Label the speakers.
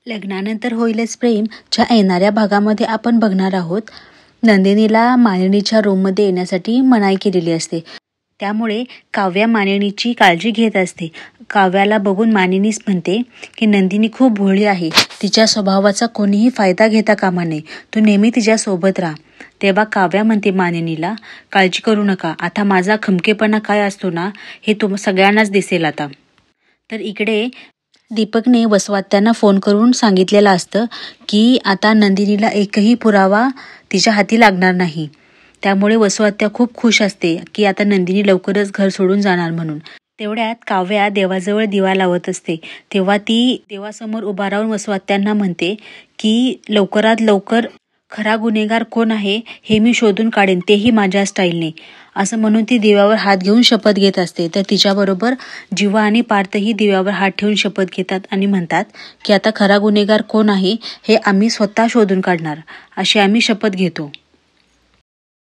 Speaker 1: लग्नानंतर होईलच प्रेम च्या येणाऱ्या भागामध्ये आपण बघणार आहोत. नंदिनीला मानिनीच्या रूममध्ये येण्यासाठी मनाई केलेली असते. त्यामुळे काव्या मानिनीची काळजी घेत असते. काव्याला बघून मानिनीच म्हणते की नंदिनी खूप भोळी आहे. तिच्या स्वभावाचा कोणीही फायदा घेता कामा नये. तू नेहमी तिच्या सोबत राहा. तेव्हा काव्या म्हणते मानिनीला, काळजी करू नका. आता माझा खमकेपणा काय असतो ना हे सगळ्यांनाच दिसेल आता. तर इकडे दीपकने वसवात्यांना फोन करून सांगितलेलं असतं की आता नंदिनीला एकही पुरावा तिच्या हाती लागणार नाही. त्यामुळे वसवात्या खूप खुश असते की आता नंदिनी लवकरच घर सोडून जाणार म्हणून. तेवढ्यात काव्या देवाजवळ दिवा लावत असते. तेव्हा ती देवासमोर उभा राहून वसवात्यांना म्हणते की लवकरात लवकर खरा गुन्हेगार कोण आहे हे मी शोधून काढेन, तेही माझ्या स्टाईलने. असं म्हणून ती दिव्यावर हात घेऊन शपथ घेत असते. तर तिच्याबरोबर जीवा आणि पार्थही दिव्यावर हात ठेवून शपथ घेतात आणि म्हणतात की आता खरा गुन्हेगार कोण आहे हे आम्ही स्वतः शोधून काढणार, अशी आम्ही शपथ घेतो.